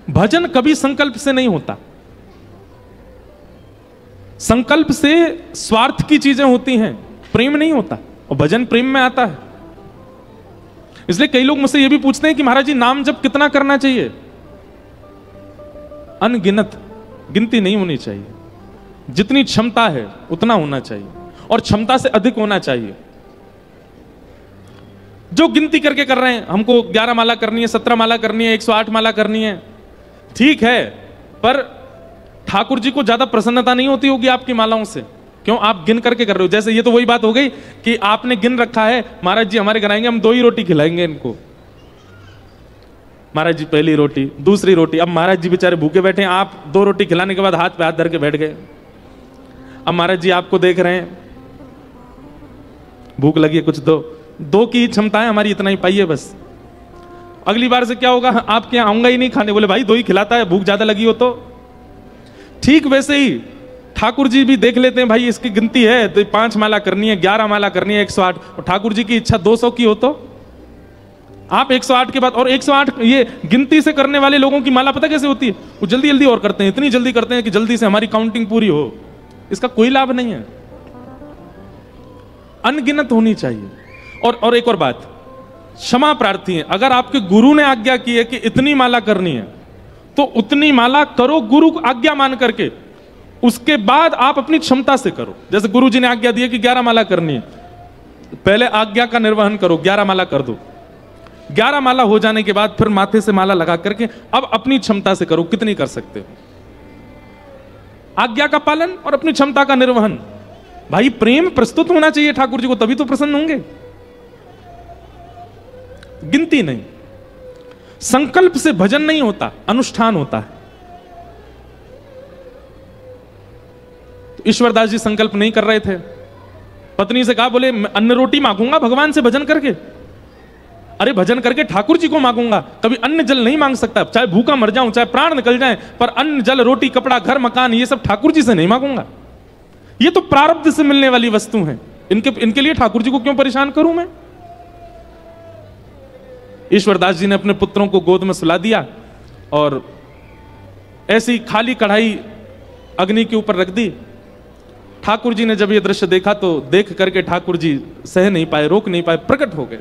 भजन कभी संकल्प से नहीं होता। संकल्प से स्वार्थ की चीजें होती हैं, प्रेम नहीं होता, और भजन प्रेम में आता है। इसलिए कई लोग मुझसे यह भी पूछते हैं कि महाराज जी नाम जप कितना करना चाहिए? अनगिनत, गिनती नहीं होनी चाहिए। जितनी क्षमता है उतना होना चाहिए, और क्षमता से अधिक होना चाहिए। जो गिनती करके कर रहे हैं, हमको 11 माला करनी है, 17 माला करनी है, 108 माला करनी है, ठीक है, पर ठाकुर जी को ज्यादा प्रसन्नता नहीं होती होगी आपकी मालाओं से। क्यों? आप गिन करके कर रहे हो। जैसे ये तो वही बात हो गई कि आपने गिन रखा है, महाराज जी हमारे घर आएंगे, हम 2 ही रोटी खिलाएंगे इनको। महाराज जी पहली रोटी, दूसरी रोटी। अब महाराज जी बेचारे भूखे बैठे हैं, आप 2 रोटी खिलाने के बाद हाथ पे हाथ धर के बैठ गए। अब महाराज जी आपको देख रहे हैं, भूख लगी है, कुछ दो की क्षमता है हमारी, इतना ही पाइए बस। अगली बार से क्या होगा? आपके यहां आऊंगा ही नहीं खाने। बोले भाई 2 ही खिलाता है, भूख ज्यादा लगी हो तो। ठीक वैसे ही ठाकुर जी भी देख लेते हैं, भाई इसकी गिनती है तो 5 माला करनी है, 11 माला करनी है, 108। और ठाकुर जी की इच्छा 200 की हो तो आप 108 के बाद, और 108 ये गिनती से करने वाले लोगों की माला पता कैसे होती है? वो जल्दी जल्दी और करते हैं, इतनी जल्दी करते हैं कि जल्दी से हमारी काउंटिंग पूरी हो। इसका कोई लाभ नहीं है। अनगिनत होनी चाहिए। और एक और बात, क्षमा प्रार्थी है। अगर आपके गुरु ने आज्ञा की है कि इतनी माला करनी है तो उतनी माला करो, गुरु आज्ञा मान करके। उसके बाद आप अपनी क्षमता से करो। जैसे गुरु जी ने आज्ञा दी है कि 11 माला करनी है, पहले आज्ञा का निर्वहन करो, 11 माला कर दो। 11 माला हो जाने के बाद फिर माथे से माला लगा करके अब अपनी क्षमता से करो, कितनी कर सकते हो। आज्ञा का पालन और अपनी क्षमता का निर्वहन। भाई प्रेम प्रस्तुत होना चाहिए ठाकुर जी को, तभी तो प्रसन्न होंगे, गिनती नहीं। संकल्प से भजन नहीं होता, अनुष्ठान होता है। तो ईश्वरदास जी संकल्प नहीं कर रहे थे। पत्नी से कहा, बोले अन्न रोटी मांगूंगा भगवान से भजन करके। अरे भजन करके ठाकुर जी को मांगूंगा, कभी अन्न जल नहीं मांग सकता। चाहे भूखा मर जाऊं, चाहे प्राण निकल जाए, पर अन्न जल रोटी कपड़ा घर मकान ये सब ठाकुर जी से नहीं मांगूंगा। ये तो प्रारब्ध से मिलने वाली वस्तु हैं, इनके लिए ठाकुर जी को क्यों परेशान करूं मैं। ईश्वरदास जी ने अपने पुत्रों को गोद में सुला दिया और ऐसी खाली कढ़ाई अग्नि के ऊपर रख दी। ठाकुर जी ने जब यह दृश्य देखा तो देख करके ठाकुर जी सह नहीं पाए, रोक नहीं पाए, प्रकट हो गए।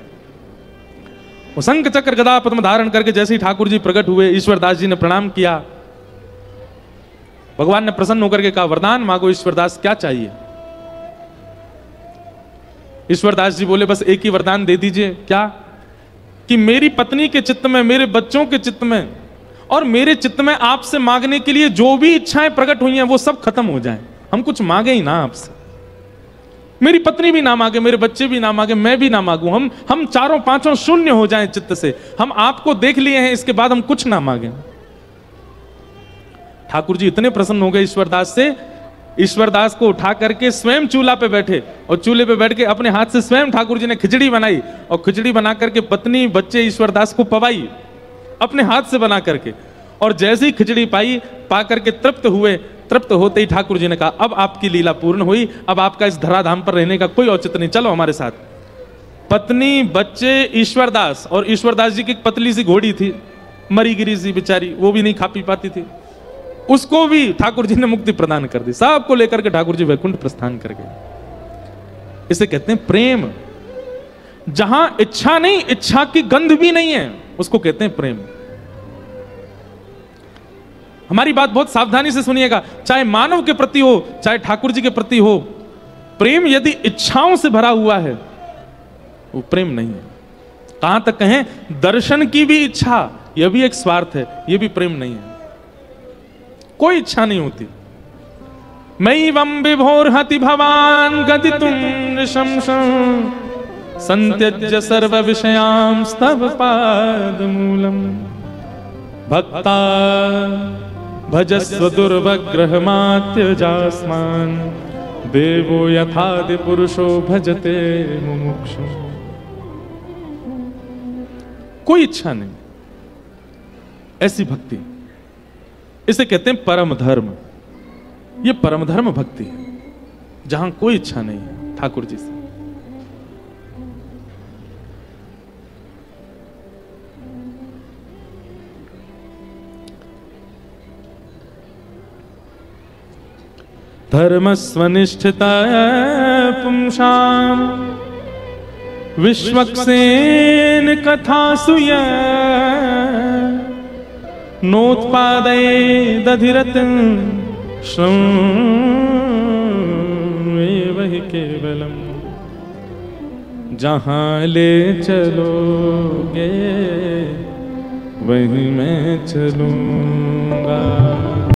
वो शंख चक्र गदा पद्म धारण करके जैसे ही ठाकुर जी प्रकट हुए, ईश्वरदास जी ने प्रणाम किया। भगवान ने प्रसन्न होकर के कहा, वरदान मांगो ईश्वरदास, क्या चाहिए। ईश्वरदास जी बोले, बस एक ही वरदान दे दीजिए। क्या? कि मेरी पत्नी के चित्त में, मेरे बच्चों के चित्त में और मेरे चित्त में आपसे मांगने के लिए जो भी इच्छाएं प्रकट हुई हैं वो सब खत्म हो जाएं। हम कुछ मांगे ही ना आपसे। मेरी पत्नी भी ना मांगे, मेरे बच्चे भी ना मांगे, मैं भी ना मांगू। हम चारों पांचों शून्य हो जाएं चित्त से। हम आपको देख लिए हैं, इसके बाद हम कुछ ना मांगे। ठाकुर जी इतने प्रसन्न हो गए ईश्वरदास से, ईश्वरदास को उठा करके स्वयं चूल्हा पे बैठे और चूल्हे पे बैठ के अपने हाथ से स्वयं ठाकुर जी ने खिचड़ी बनाई और खिचड़ी बना करके पत्नी बच्चे ईश्वरदास को पवाई अपने हाथ से बना करके। और जैसे ही खिचड़ी पा करके तृप्त हुए, तृप्त होते ही ठाकुर जी ने कहा, अब आपकी लीला पूर्ण हुई, अब आपका इस धराधाम पर रहने का कोई औचित्य नहीं, चलो हमारे साथ। पत्नी, बच्चे, ईश्वरदास, और ईश्वरदास जी की एक पतली सी घोड़ी थी, मरी गिरी सी बेचारी, वो भी नहीं खा पी पाती थी, उसको भी ठाकुर जी ने मुक्ति प्रदान कर दी। सबको लेकर के ठाकुर जी वैकुंठ प्रस्थान कर गए। इसे कहते हैं प्रेम। जहां इच्छा नहीं, इच्छा की गंध भी नहीं है, उसको कहते हैं प्रेम। हमारी बात बहुत सावधानी से सुनिएगा, चाहे मानव के प्रति हो, चाहे ठाकुर जी के प्रति हो, प्रेम यदि इच्छाओं से भरा हुआ है वो प्रेम नहीं है। कहां तक कहें, दर्शन की भी इच्छा, यह भी एक स्वार्थ है, यह भी प्रेम नहीं है। कोई इच्छा नहीं होती। मैवं विभोर्हति भवान गदितुं नृशंसं संत्यज्य सर्व विषयांस्तव पादमूलम् भक्ता भजस्व दुर्वग्रहमात्यजास्मान् देवो यथादि पुरुषो भजते मुमुक्षु। कोई इच्छा नहीं, ऐसी भक्ति, इसे कहते हैं परम धर्म। यह परम धर्म भक्ति है जहां कोई इच्छा नहीं है ठाकुर जी से। धर्मस्वनिष्ठिता पुंसां विश्वक्सेन कथासु नोत्पादये दधिरतं श्रमेव हि केवलम्। जहाँ ले चलोगे वहीं मैं चलूँगा।